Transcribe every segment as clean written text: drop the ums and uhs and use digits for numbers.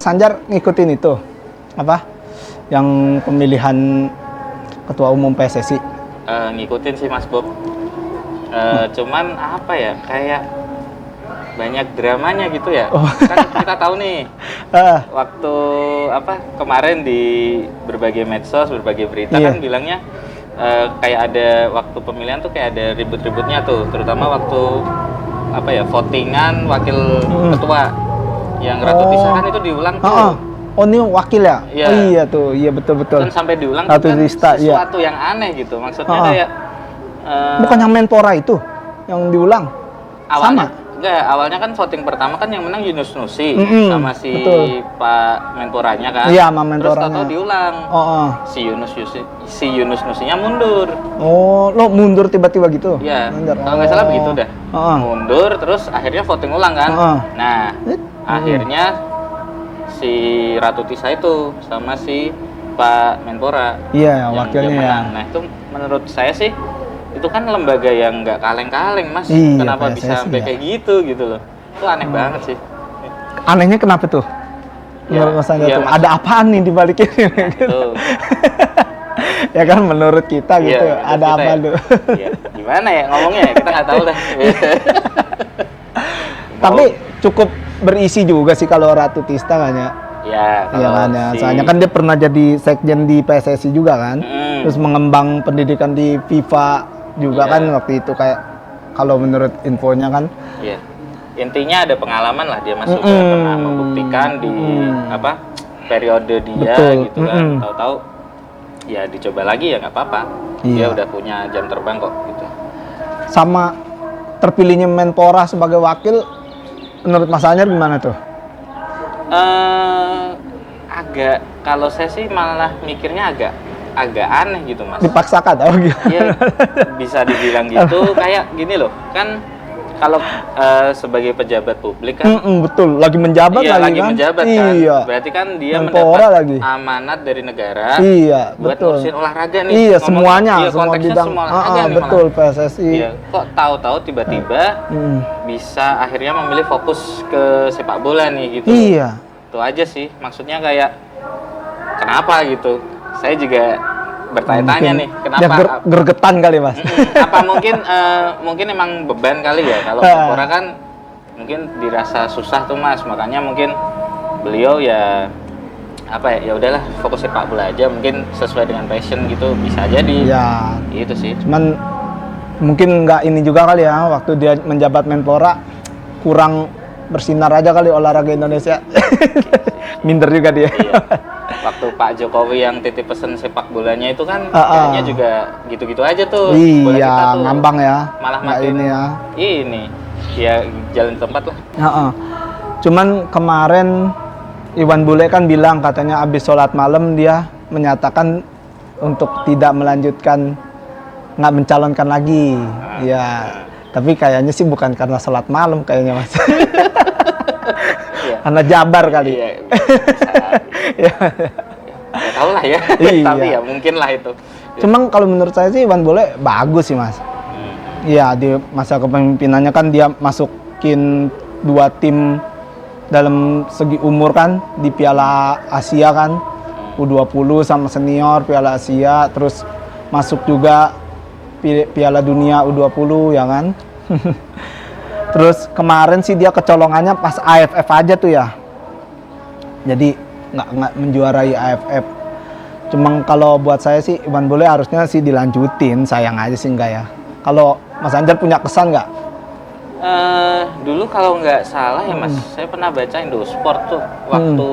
Sanjar ngikutin itu apa? Yang pemilihan ketua umum PSSI. Ngikutin sih Mas Bob. Cuman apa ya, kayak banyak dramanya gitu ya. Kan kita tahu nih waktu apa kemarin di berbagai medsos, berbagai berita kan bilangnya kayak ada waktu pemilihan tuh kayak ada ribut-ributnya tuh, terutama waktu apa ya votingan wakil ketua yang Ratu Tisa kan itu diulang tuh. Oh ini wakil ya? Iya. Oh iya tuh, iya betul-betul. Kan sampai diulang Ratu kan Tisa, sesuatu yang aneh gitu. Maksudnya kayak bukan yang Menpora itu yang diulang? Awalnya, Sama? Enggak, awalnya kan voting pertama kan yang menang Yunus Nusi sama si betul. Pak Menporanya kan. Iya, sama Terus Menporanya. tahu diulang. Si Yunus Nusinya mundur. Oh, lo mundur tiba-tiba gitu? Iya. Kalau nggak salah begitu dah. Mundur terus akhirnya voting ulang kan. Nah, akhirnya si Ratu Tisa itu sama si Pak Menpora. Iya, wakilnya ya. Nah, itu menurut saya sih itu kan lembaga yang nggak kaleng-kaleng Mas. Iya, kenapa PSSI bisa sampai kayak gitu loh. Itu aneh banget sih. Anehnya kenapa tuh? Menurut Mas Sanjar tuh, ada apaan nih di balik ini? Tuh. Ya kan menurut kita gitu, ada apa tuh? Ya, gimana ya ngomongnya ya, kita nggak tahu dah. Tapi cukup berisi juga sih kalau Ratu Tista kan ya. Ya, kan ya. Soalnya kan dia pernah jadi sekjen di PSSI juga kan. Terus mengembang pendidikan di FIFA juga kan waktu itu kayak kalau menurut infonya kan. Iya. Intinya ada pengalaman lah dia masuk pernah membuktikan di apa periode dia gitu kan. Tahu-tahu ya dicoba lagi ya nggak apa-apa. Dia udah punya jam terbang kok gitu. Sama terpilihnya Menpora sebagai wakil menurut Mas Sanjar gimana tuh? Agak kalau saya sih malah mikirnya agak aneh gitu Mas. Dipaksakan atau gitu? Iya, bisa dibilang gitu. Kayak gini loh, kan kalau sebagai pejabat publik kan betul, lagi menjabat lagi kan? Menjabat kan. Berarti kan dia Menpora mendapat lagi amanat dari negara buat betul. ngurusin olahraga nih. Iya, semuanya, semua bidang. semua olahraga betul malah. PSSI. Iya, kok tahu-tahu tiba-tiba bisa akhirnya memilih fokus ke sepak bola nih gitu. Iya. Itu aja sih, maksudnya kayak kenapa gitu. Saya juga bertanya-tanya nih, kenapa dia gergetan kali Mas. Apa mungkin emang beban kali ya, kalau Menpora kan mungkin dirasa susah tuh Mas, makanya mungkin beliau ya apa ya udahlah fokus sepak bola aja, mungkin sesuai dengan passion gitu, bisa jadi ya itu sih. Cuman mungkin nggak ini juga kali ya, waktu dia menjabat Menpora kurang bersinar aja kali olahraga Indonesia. Minder juga dia. Iya. Waktu Pak Jokowi yang titip pesen sepak bolanya itu kan kayaknya juga gitu-gitu aja tuh. Bola kita tuh ngambang ya. Malah makin ini ya. Ini ya jalan tempat lah. Cuman kemarin Iwan Bule kan bilang katanya abis sholat malam dia menyatakan untuk tidak melanjutkan, nggak mencalonkan lagi. Tapi kayaknya sih bukan karena sholat malam kayaknya Mas. Karena Jabar kali. Iya, ya tahu lah ya. Tapi ya mungkin lah itu. Cuman kalau menurut saya sih Iwan Bule bagus sih Mas. Iya, di masa kepemimpinannya kan dia masukin 2 tim dalam segi umur kan di Piala Asia kan. U20 sama senior Piala Asia, terus masuk juga Piala Dunia U20 ya kan. Terus kemarin sih dia kecolongannya pas AFF aja tuh ya. Jadi nggak menjuarai AFF. Cuma kalau buat saya sih Iwan Bule harusnya sih dilanjutin, sayang aja sih enggak ya. Kalau Mas Sanjar punya kesan nggak? Dulu kalau nggak salah ya Mas, saya pernah baca Indosport tuh waktu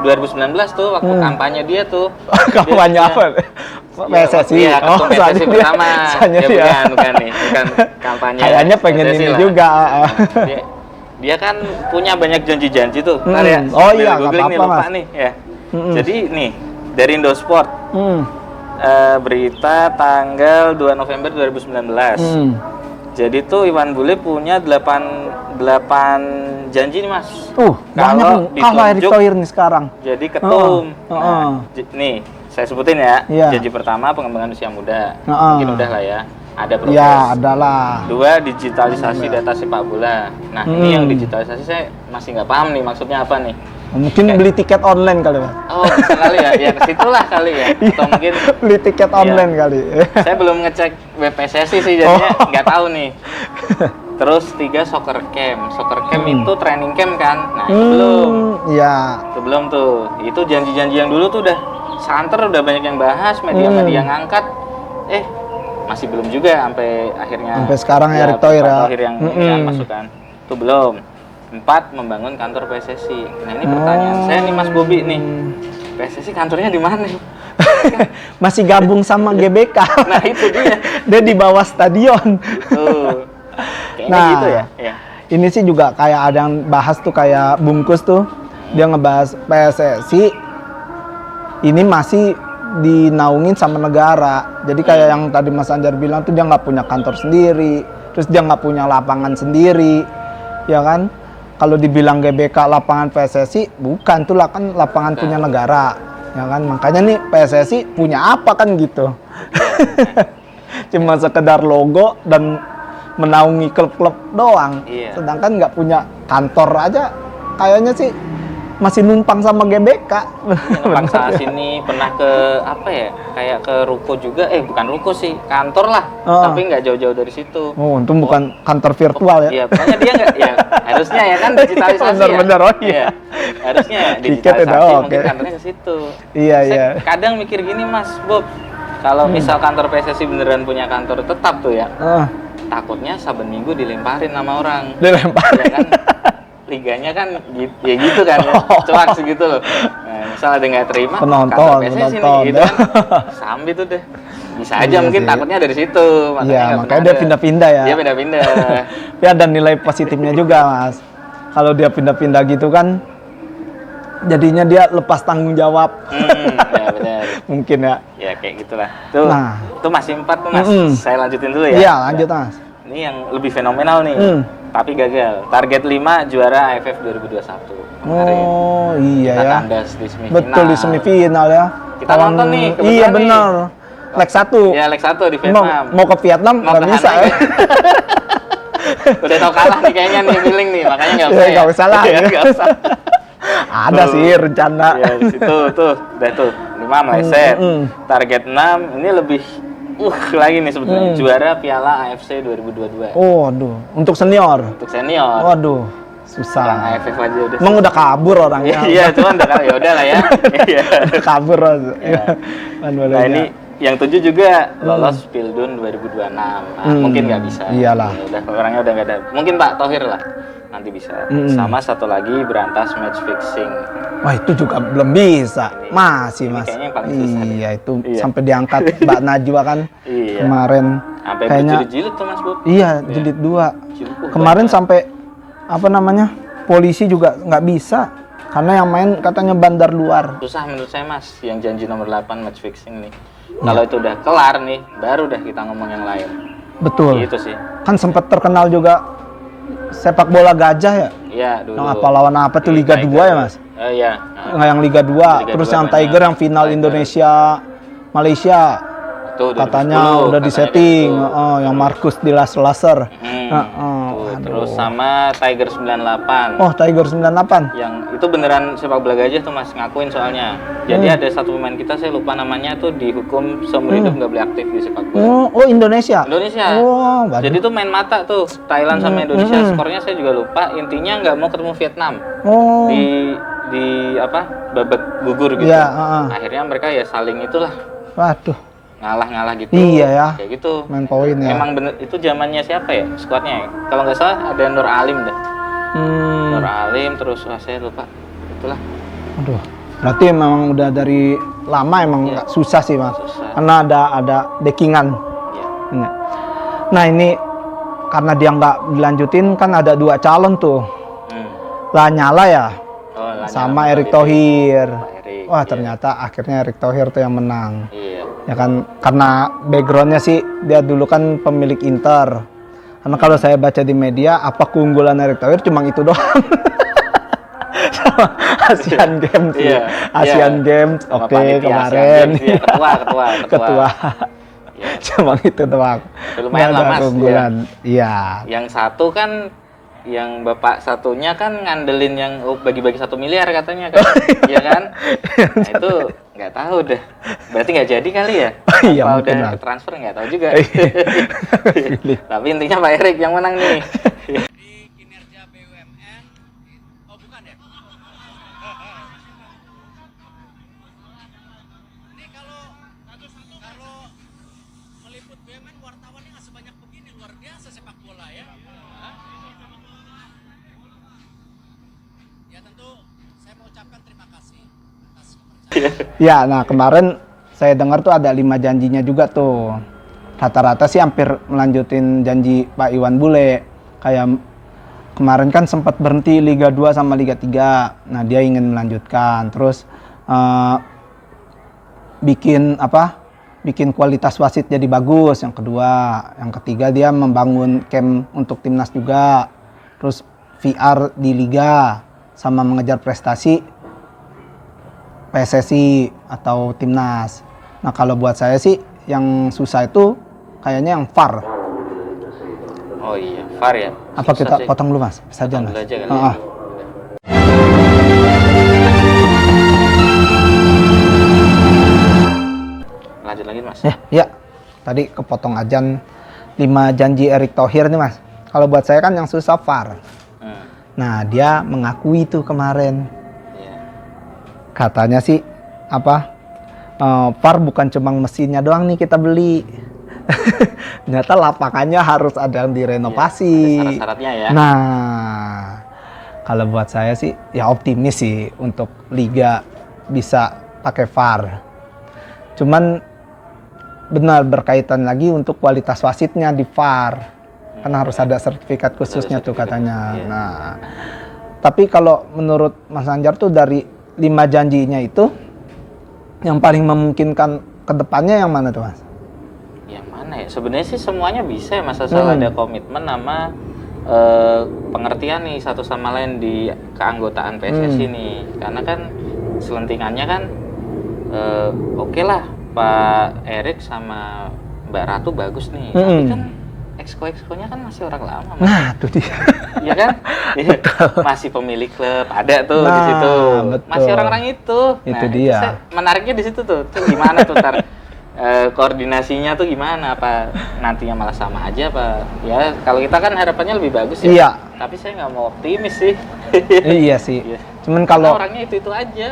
2019 tuh waktu kampanye dia tuh. Kampanye apa? PSSI. Iya, ketum PSSI pertama. Bukan nih, bukan kampanye. Kayaknya pengen PSSI ini lah. juga. Dia kan punya banyak janji-janji tuh. Ya, oh iya, nggak apa-apa lupa nih ya. Jadi nih dari Indosport berita tanggal 2 November 2019. Jadi tuh Iwan Bule punya 8 janji nih Mas. Kalau Erick Thohir nih sekarang. Jadi ketum. Nih saya sebutin ya. Janji pertama pengembangan usia muda. Mungkin udah lah ya. Ada progres. Ya, adalah. 2 digitalisasi data sepak bola. Nah ini yang digitalisasi saya masih nggak paham nih maksudnya apa nih. Mungkin beli tiket online kali, Mas. Oh, bisa kali ya. Ya ke situlah kali ya. Atau mungkin beli tiket online kali. Saya belum ngecek web PSSI sih, jadinya nggak tahu nih. Terus 3 soccer camp. Soccer camp itu training camp kan? Nah, itu belum. Iya. Itu belum tuh. Itu janji-janji yang dulu tuh udah santer, udah banyak yang bahas, media-media ngangkat. Masih belum juga sampai akhirnya. Sampai sekarang ya, Erick Thohir ya. yang masukkan. Itu belum. 4, membangun kantor PSSI. Nah, ini pertanyaan saya nih Mas Bobi nih. PSSI kantornya di mana? Masih gabung sama GBK. Nah, itu dia. Dia di bawah stadion. Tuh. Kayaknya gitu ya. Ini sih juga kayak ada yang bahas tuh kayak Bungkus tuh. Dia ngebahas PSSI ini masih dinaungin sama negara. Jadi kayak yang tadi Mas Anjar bilang tuh dia nggak punya kantor sendiri. Terus dia nggak punya lapangan sendiri. Ya kan? Kalau dibilang GBK lapangan PSSI, bukan tuh lah kan lapangan punya negara, ya kan? Makanya nih PSSI punya apa kan gitu? Cuma sekedar logo dan menaungi klub-klub doang. Iya. Sedangkan nggak punya kantor aja, kayaknya sih masih numpang sama GBK. Numpang sana sini, pernah ke apa ya? Kayak ke ruko juga, bukan ruko sih, kantor lah. Tapi nggak jauh-jauh dari situ. Oh, untung bukan kantor virtual ya? Iya, pokoknya dia nggak, ya harusnya ya kan digitalisasi. Bener-bener, ya. oh iya. Harusnya ya, Tiket digitalisasi, udah, mungkin oke. kantornya ke situ. Iya, Saya iya. kadang mikir gini Mas Bob, kalau misal kantor PSSI beneran punya kantor tetap tuh ya, takutnya saben minggu dilemparin sama orang. Dilemparin. Ya kan? Liganya kan ya gitu kan ya, cuak segitu loh. Nah, misal ada nggak terima, kantor PSSI nih gitu kan, sambil tuh deh. Bisa aja mungkin sih. takutnya dari situ. Iya, makanya dia pindah-pindah ya. Dia pindah-pindah. Tapi ada nilai positifnya juga, Mas. Kalau dia pindah-pindah gitu kan, jadinya dia lepas tanggung jawab. Ya benar. Mungkin ya. Ya kayak gitulah. Tuh, Nah. itu masih 4 tuh Mas. Saya lanjutin dulu ya. Iya, lanjut Mas. Ini yang lebih fenomenal nih. Tapi gagal. Target 5 juara AFF 2021. Kemarin. Oh, iya Kita ya. kandas di semifinal. Betul di semifinal ya. Kita nonton nih, Iya kebetulan nih. benar. Leg 1. Ya, leg 1 di Vietnam. Mau ke Vietnam Mau nggak ke bisa Hanoi. ya. Udah tau kalah nih kayaknya nih feeling nih, makanya nggak Ya, usah. nggak usah lah. Ya, nggak usah. Ada sih rencana. Ya, di situ tuh, udah tuh 5 meleset. Target 6 ini lebih lagi nih sebetulnya juara Piala AFC 2022. Oh, aduh. Untuk senior. Untuk senior. Waduh, Yang susah. AFF aja udah. Emang udah kabur orangnya. Iya, cuman udah ya udah lah ya. Iya. Udah kabur. Ya. Nah, ini yang 7 juga lolos Pildun 2026. Nah, mungkin nggak bisa. Iyalah. Ya, udah orangnya udah nggak ada. Mungkin Pak Thohir lah nanti bisa. Sama satu lagi berantas match fixing. Wah, itu juga belum bisa. Masih, Ini Mas. kayaknya yang paling susah Iya, itu Iya. sampai diangkat Mbak Najwa kan Iya. kemarin. Sampai Kayaknya berjilid-jilid tuh Mas Bob. iya, jilid 2. Jilid. Kemarin sampai apa namanya? Polisi juga nggak bisa karena yang main katanya bandar luar. Susah menurut saya Mas, yang janji nomor 8 match fixing nih. Kalau itu udah kelar nih, baru dah kita ngomong yang lain. Betul. Gitu sih. Kan sempat terkenal juga sepak bola gajah ya. Iya, dulu. Yang apa lawan apa tuh Liga 2 ya, Mas? Iya. Nggak yang Liga 2, Liga terus 2 yang banyak. Tiger yang final Tiger. Indonesia Malaysia. Tuh, 2010, Katanya udah katanya disetting, gitu. yang Marcus di laser. Tuh, terus sama Tiger 98. Oh, Tiger 98. Yang itu beneran sepak bola gajah tuh Mas, ngakuin soalnya. Jadi ada satu pemain kita, saya lupa namanya, tuh dihukum seumur hidup nggak boleh aktif di sepak bola. Oh, Indonesia. Indonesia. Oh, waduh. Jadi tuh main mata tuh Thailand sama Indonesia, skornya saya juga lupa. Intinya nggak mau ketemu Vietnam. Oh. Di apa? Babak gugur gitu. Iya, Akhirnya mereka ya saling itulah, Waduh, ngalah-ngalah gitu. Iya ya. Kayak gitu. main poin ya. Emang bener itu zamannya siapa ya skuadnya? Ya? Kalau nggak salah ada Nur Alim dah. Nur Alim, terus saya lupa. Itulah. Aduh. Berarti memang udah dari lama emang Iya. nggak susah sih, Mas. Susah. Karena ada backingan. Iya. Iya. Nah, ini karena dia nggak dilanjutin kan ada 2 calon tuh. Lanyala ya Oh, Lanyala sama Mataliti. Erick Thohir. Pak Erick, Wah, iya. ternyata akhirnya Erick Thohir tuh yang menang. Iya. Ya kan, karena backgroundnya sih dia dulu kan pemilik Inter. Karena kalau saya baca di media, apa keunggulan Erick Thohir cuma itu doang. Sama Asian Games sih. Iya, Asian iya. Games, Sama oke panitia kemarin. Asian Games, iya, ketua. Iya. Cuma itu doang. Lumayan Nggak lah, ada Mas, keunggulan. Iya. Yang satu kan yang bapak satunya kan ngandelin yang bagi-bagi 1 miliar katanya kan, iya kan? Nah itu nggak tahu deh. Berarti nggak jadi kali ya? Iya, Apa mungkin udah lah. transfer nggak tahu juga. Tapi intinya Pak Erik yang menang nih. Di kinerja BUMN, oh bukan ya? Ini kalau meliput BUMN wartawannya nggak sebanyak begini, luar biasa sepak bola ya. Hah? Ya tentu saya mau ucapkan terima kasih atas kepercayaan. Ya, nah kemarin saya dengar tuh ada 5 janjinya juga tuh. Rata-rata sih hampir melanjutin janji Pak Iwan Bule. Kayak kemarin kan sempat berhenti Liga 2 sama Liga 3. Nah, dia ingin melanjutkan. Terus bikin kualitas wasit jadi bagus, yang kedua. Yang ketiga dia membangun camp untuk timnas juga. Terus VR di liga sama mengejar prestasi PSSI atau timnas. Nah, kalau buat saya sih yang susah itu kayaknya yang VAR. Oh iya, VAR ya. Apa Susah kita sih. potong dulu, Mas? Bisa aja, Potong Mas. dulu aja kali Ah, ya. ah. Lanjut lagi Mas. Ya. Tadi kepotong ajan 5 janji Erick Thohir nih, Mas. Kalau buat saya kan yang susah VAR. Hmm. Nah, dia mengakui itu kemarin. Iya. Katanya sih VAR bukan cuma mesinnya doang nih kita beli. Ternyata lapangannya harus ada yang direnovasi. Iya, ada syarat-syaratnya ya. Nah, kalau buat saya sih ya optimis sih untuk liga bisa pakai VAR. Cuman benar berkaitan lagi untuk kualitas wasitnya di VAR. Karena harus ada sertifikat khususnya tuh katanya. Iya. Nah, tapi kalau menurut Mas Anjar tuh dari 5 janjinya itu yang paling memungkinkan ke depannya yang mana tuh, Mas? Yang mana ya? Sebenarnya sih semuanya bisa ya Mas, asal ada komitmen sama pengertian nih satu sama lain di keanggotaan PSSI nih. Karena kan selentingannya kan oke lah Pak Erik sama Mbak Ratu bagus nih. Tapi kan exco-nya kan masih orang lama, Mas. Nah, itu dia. Iya kan? Iya. Masih pemilik klub, ada tuh di Nah, situ. betul. Masih orang-orang itu. Itu dia. Menariknya di situ tuh. Tuh gimana tuh tar koordinasinya tuh gimana? Apa nantinya malah sama aja apa? Ya kalau kita kan harapannya lebih bagus ya. Iya. Tapi saya nggak mau optimis sih. Iya sih. Iya. Cuman Karena kalau orangnya itu aja.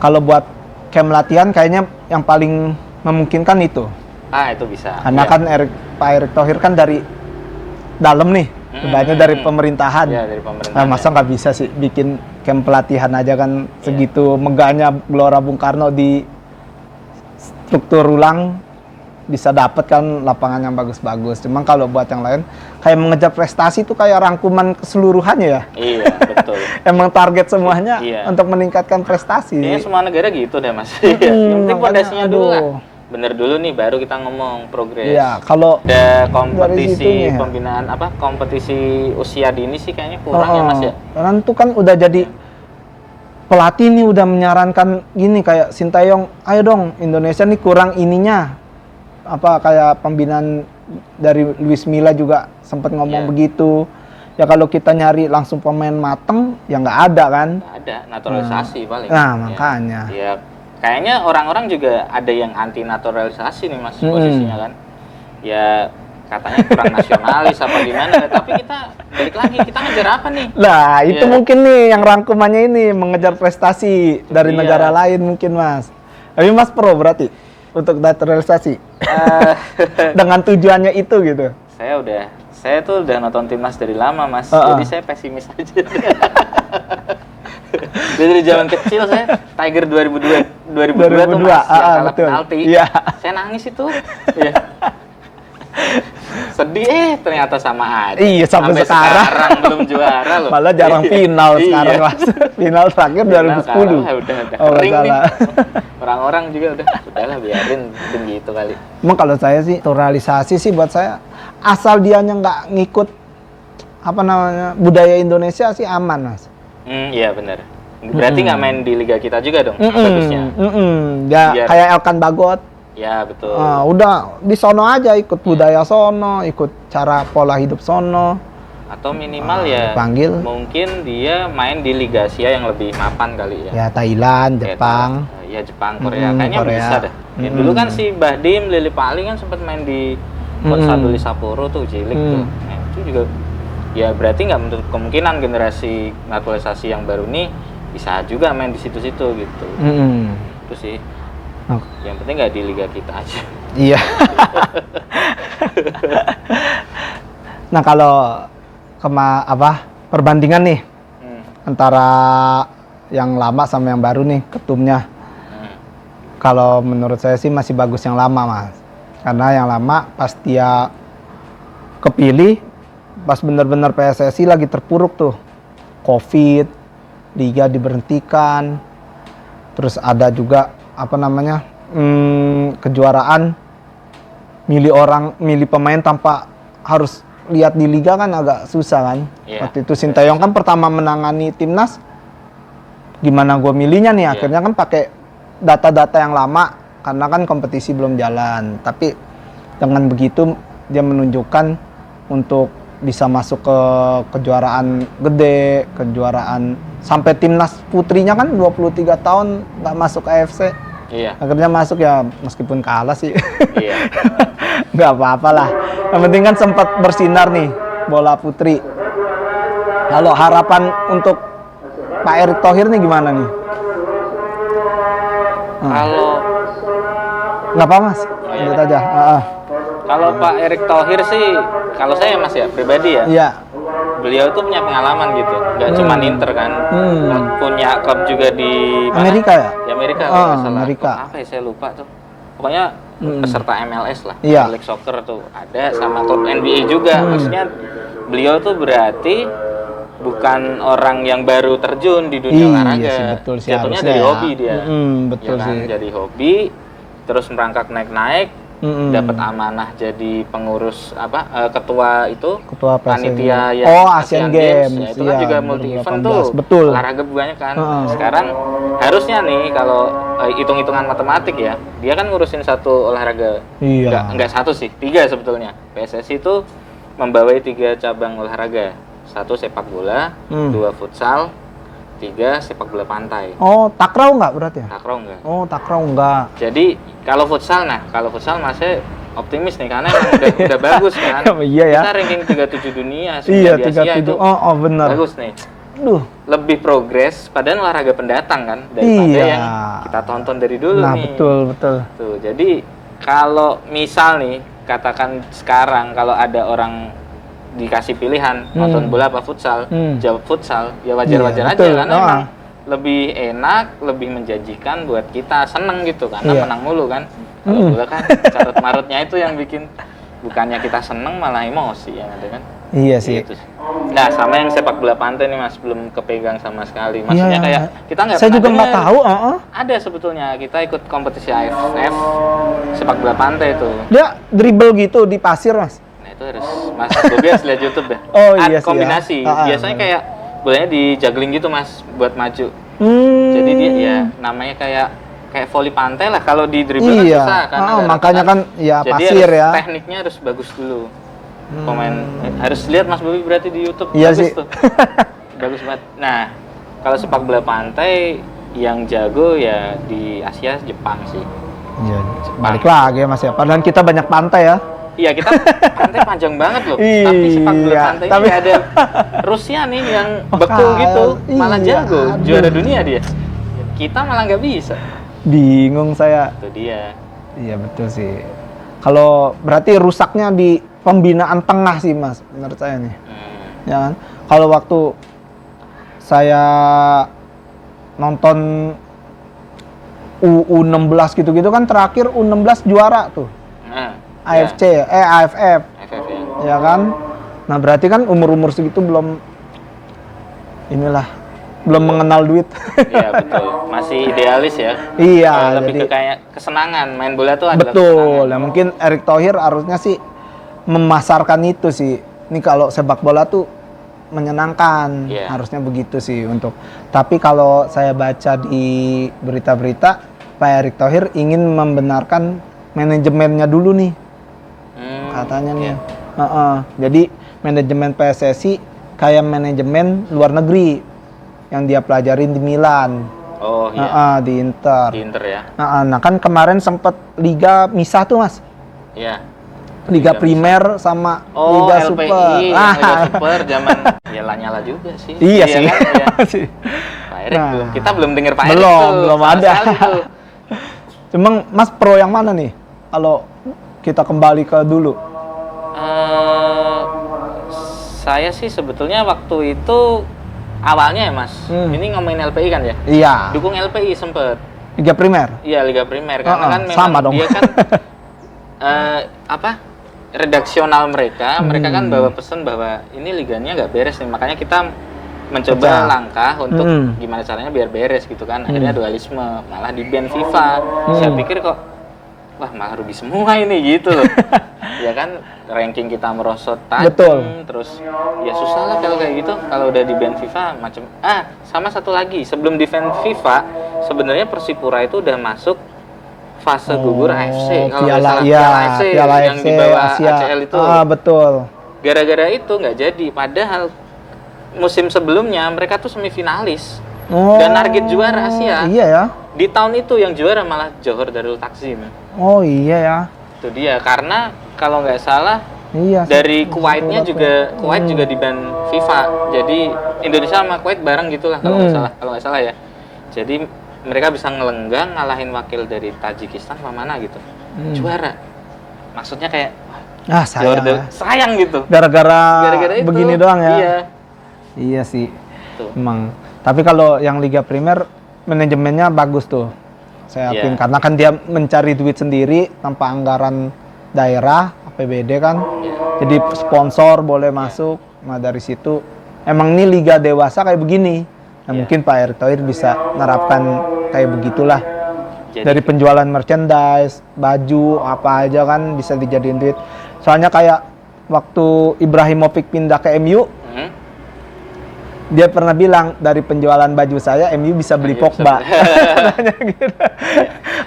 buat camp latihan kayaknya yang paling memungkinkan itu. Ah itu bisa. Karena Iya. kan Pak Erick Thohir kan dari dalam nih, udahnya dari pemerintahan. Iya, dari pemerintahan. Nah, masa nggak bisa sih bikin camp pelatihan aja kan segitu megahnya Gelora Bung Karno di struktur ulang bisa dapet kan lapangan yang bagus-bagus. Cuman kalau buat yang lain kayak mengejar prestasi itu kayak rangkuman keseluruhannya ya. Iya betul. Emang target semuanya Iya. untuk meningkatkan prestasi. Kayaknya semua negara gitu deh Mas. Yang penting makanya, pondasinya dulu lah. aduh. Bener dulu nih baru kita ngomong progres. Iya, kalau Ada dari kompetisi situnya ya. pembinaan kompetisi usia dini sih kayaknya kurang ya Mas ya. Karena itu kan udah jadi pelatih nih udah menyarankan gini kayak Sintayong, ayo dong Indonesia nih kurang ininya. Kayak pembinaan dari Luis Milla juga sempat ngomong Iya. begitu. Ya kalau kita nyari langsung pemain mateng ya nggak ada kan. Nggak ada naturalisasi paling. Nah, Ya. makanya. Ya kayaknya orang-orang juga ada yang anti naturalisasi nih Mas posisinya kan. Ya katanya kurang nasionalis apa gimana, tapi kita balik lagi kita ngejar apa nih? Nah, itu Iya. mungkin nih yang rangkumannya ini mengejar prestasi dari Iya. negara lain mungkin, Mas. Tapi Mas pro berarti untuk naturalisasi dengan tujuannya itu gitu. Saya tuh udah nonton timnas dari lama Mas, jadi saya pesimis aja. Dari zaman kecil saya Tiger 2002 tuh Mas, yang kalah betul. penalti. Iya. Saya nangis itu. Iya. Sedih ternyata sama aja. Iya, sampai sekarang. belum juara loh. Malah jarang final Iya. sekarang, Mas. Final terakhir Final 2010. kalah, udah Oh, nggak kering nih. salah. Orang-orang juga udahlah biarin mungkin gitu kali. Emang kalau saya sih naturalisasi sih buat saya asal dianya nggak ngikut budaya Indonesia sih aman, Mas. Iya benar. Berarti nggak main di liga kita juga dong bagusnya. Ya Biar- kayak Elkan Bagot. Ya betul. Udah di sono aja ikut budaya sono, ikut cara pola hidup sono. Atau minimal ya dipanggil. Mungkin dia main di Liga Asia yang lebih mapan kali ya. Ya Thailand, Jepang. Ya Jepang, Korea. Kayaknya Korea. bisa dah. Ya, dulu kan si Bahdim, Lili Paling kan sempat main di Konsadoli Sapporo tuh, Jilik tuh. Nah, itu juga ya berarti nggak menutup kemungkinan generasi naturalisasi yang baru nih bisa juga main di situ-situ gitu. Itu sih. Yang penting nggak di liga kita aja. Iya. Nah kalau perbandingan nih antara yang lama sama yang baru nih ketumnya. Kalau menurut saya sih masih bagus yang lama, Mas. Karena yang lama pas dia kepilih, pas benar-benar PSSI lagi terpuruk tuh. Covid, liga diberhentikan. Terus ada juga kejuaraan milih pemain tanpa harus lihat di liga kan agak susah kan. Waktu itu Sintayong kan pertama menangani timnas, gimana gue milihnya nih, akhirnya kan pakai data-data yang lama karena kan kompetisi belum jalan. Tapi dengan begitu dia menunjukkan untuk bisa masuk ke kejuaraan gede, kejuaraan sampai timnas putrinya kan 23 tahun nggak masuk AFC. Akhirnya masuk ya meskipun kalah sih. Nggak apa-apa lah. Yang penting kan sempat bersinar nih bola putri. Lalu harapan untuk Pak Erick Thohir nih gimana nih? Kalau nggak apa Mas, lanjut aja. Kalau Pak Erick Thohir sih, kalau saya Mas ya pribadi ya. Iya. Beliau tuh punya pengalaman gitu, nggak cuma Inter kan, punya klub juga di Amerika ya? Di Amerika kalau nggak salah. Amerika. Apa ya saya lupa tuh. Pokoknya peserta MLS lah, Iya. League Soccer tuh ada sama klub NBA juga. Maksudnya beliau tuh berarti bukan orang yang baru terjun di dunia olahraga. Sih, betul sih, jatuhnya dari hobi dia. Betul ya kan? sih. Dari hobi, terus merangkak naik-naik. Dapat amanah jadi pengurus ketua panitia ya Asian Games. Ya, itu kan juga multi event tuh. Betul. Olahraga banyak kan. Sekarang harusnya nih kalau hitung-hitungan matematik ya, dia kan ngurusin satu olahraga. Enggak satu sih, 3 sebetulnya. PSSI itu membawai 3 cabang olahraga. 1 sepak bola, 2 futsal, 3 sepak bola pantai. Oh, takraw nggak berarti ya? Takraw enggak. Oh, takraw enggak. Jadi kalau futsal masih optimis nih karena emang udah bagus kan. Iya ya. Kita ranking 37 dunia Iya, di Asia itu. Oh, benar. Bagus nih. Lebih progres padahal olahraga pendatang kan daripada yang kita tonton dari dulu nih. Nah, betul. Tuh, jadi kalau misal nih katakan sekarang kalau ada orang dikasih pilihan nonton bola apa futsal, jawab futsal, ya wajar-wajar aja karena emang lebih enak, lebih menjanjikan buat kita, seneng gitu karena menang mulu kan. Kalau bola kan carut-marutnya itu yang bikin bukannya kita seneng malah emosi ya kan. Iya sih. Gitu. Nah, sama yang sepak bola pantai nih Mas, belum kepegang sama sekali. Maksudnya kayak kita nggak saya juga nggak tahu. Ada sebetulnya kita ikut kompetisi AFF sepak bola pantai itu. Dia dribble gitu di pasir Mas. Nah itu harus Mas Bobi harus lihat YouTube deh. Iya sih. Kombinasi. Biasanya kayak bolanya di juggling gitu Mas buat maju. Jadi dia ya namanya kayak voli pantai lah, kalau di dribble kan susah kan. Makanya kan ya jadi pasir ya. Tekniknya harus bagus dulu. Pemain harus lihat Mas Bobi berarti di YouTube. Iya bagus sih. Tuh. Bagus banget. Nah, kalau sepak bola pantai yang jago ya di Asia Jepang sih. Iya, balik lagi ya Mas ya. Padahal kita banyak pantai ya. Iya, kita pantai panjang banget loh. Tapi sepak bola pantai ini ada Rusia nih yang beku gitu, malah jago, juara dunia dia. Kita malah nggak bisa. Bingung saya. Itu dia. Iya betul sih. Kalau berarti rusaknya di pembinaan tengah sih Mas, menurut saya nih. Ya kan? Kalau waktu saya nonton U16 gitu-gitu kan terakhir U16 juara tuh. AFC AFF. Ya kan? Nah, berarti kan umur-umur segitu belum mengenal duit. Iya, betul. Masih idealis ya. Iya, lebih ke kayak kesenangan. Main bola tuh adalah betul. Ya mungkin Erick Thohir harusnya sih memasarkan itu sih. Ini kalau sepak bola tuh menyenangkan, harusnya begitu sih untuk. Tapi kalau saya baca di berita-berita, Pak Erick Thohir ingin membenarkan manajemennya dulu nih, katanya nih. Jadi manajemen PSSI kayak manajemen luar negeri yang dia pelajarin di Milan. Oh iya. Di Inter. Di Inter ya. Nah kan kemarin sempet liga misah tuh Mas. Iya. Liga Primer sama Oh, Liga LPI, Super. Liga Super zaman ya nyala juga sih. Iya sih. Kan? Iya. Sih. Pak Erik belum. Kita belum dengar Pak Erik Belum, tuh. belum Sama ada. sekali tuh. Cuma Mas pro yang mana nih? Kalau kita kembali ke dulu. Saya sih sebetulnya waktu itu awalnya ya Mas. Ini ngomongin LPI kan ya? Iya. Dukung LPI sempet. Liga Primer. Iya Liga Primer karena kan memang sama dong. dia kan redaksional mereka kan bawa pesan bahwa ini liganya nggak beres nih, makanya kita mencoba langkah untuk gimana caranya biar beres gitu kan. Akhirnya dualisme, malah di ban FIFA. Saya pikir kok wah malah rugi semua ini gitu loh. Ya kan ranking kita merosot tajam, terus ya susah lah kalau kayak gitu kalau udah di ban FIFA macam. Sama satu lagi, sebelum di ban FIFA sebenarnya Persipura itu udah masuk fase gugur AFC kalau nggak salah. Piala AFC yang di bawah Asia. ACL itu. Betul. Gara-gara itu nggak jadi, padahal musim sebelumnya mereka tuh semifinalis dan target juara Asia. Iya ya. Di tahun itu yang juara malah Johor Darul Takzim. Oh iya ya. Itu dia, karena kalau nggak salah iya, dari Kuwaitnya juga Kuwait juga di ban FIFA. Jadi Indonesia sama Kuwait bareng gitulah kalau nggak salah ya. Jadi mereka bisa ngelenggang ngalahin wakil dari Tajikistan sama mana gitu. Juara. Maksudnya kayak sayang gitu. Gara-gara itu begini doang ya. Iya. Iya sih. Tuh. Emang. Tapi kalau yang Liga Primer manajemennya bagus tuh. Saya yakin karena kan dia mencari duit sendiri tanpa anggaran daerah, APBD kan. Jadi sponsor boleh masuk. Nah dari situ emang ini liga dewasa kayak begini. Nah mungkin Pak Erick Thohir bisa menerapkan kayak begitulah. Jadi, dari penjualan merchandise, baju, apa aja kan bisa dijadiin duit. Soalnya kayak waktu Ibrahimovic pindah ke MU, dia pernah bilang dari penjualan baju saya MU bisa beli Pogba. Gitu.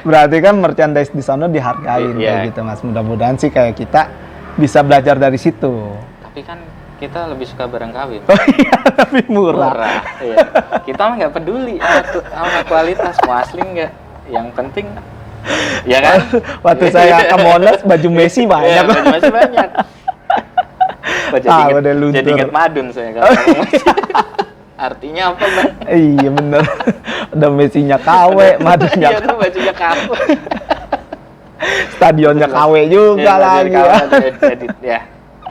Berarti kan merchandise di sana dihargain kayak gitu Mas. Mudah-mudahan sih kayak kita bisa belajar dari situ. Tapi kan kita lebih suka barang kawin. Oh iya, tapi murah. Iya. Kita mah nggak peduli sama kualitas, mau asli nggak. Yang penting, ya kan? Waktu saya ke Monas, baju Messi banyak. Iya, baju Messi banyak. Jadi inget madun saya kalau Messi. Artinya apa Bang? Iya bener. Udah Messi-nya KW, madunnya iya, tuh bajunya KW. Stadionnya KW juga lagi. Jadi ya.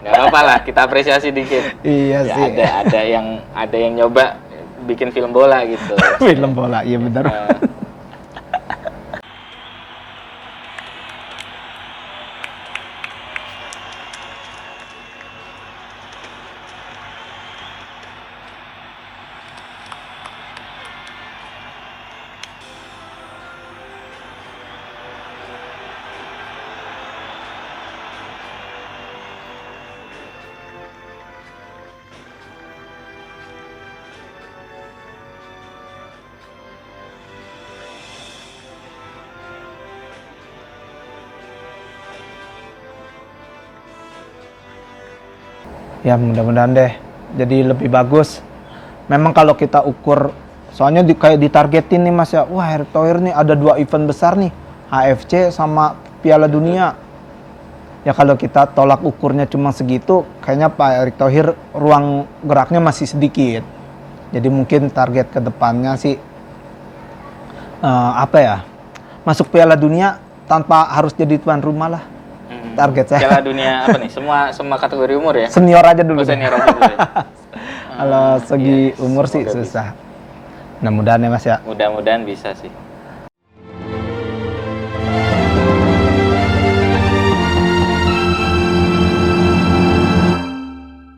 Gak apa-apa lah, kita apresiasi dikit. Iya ya, sih. Ada yang nyoba bikin film bola gitu. Film bola, iya bener. Ya mudah-mudahan deh jadi lebih bagus. Memang kalau kita ukur, soalnya kayak ditargetin nih Mas ya, wah Erick Thohir nih ada 2 event besar nih, AFC sama Piala Dunia. Ya kalau kita tolak ukurnya cuma segitu, kayaknya Pak Erick Thohir ruang geraknya masih sedikit. Jadi mungkin target ke depannya sih masuk Piala Dunia tanpa harus jadi tuan rumah lah. Target saya. Piala Dunia apa nih? Semua kategori umur ya? Senior aja dulu. Senior aja dulu ya? Kalau segi umur sih susah. Mudah-mudahan ya Mas ya. Mudah-mudahan bisa sih.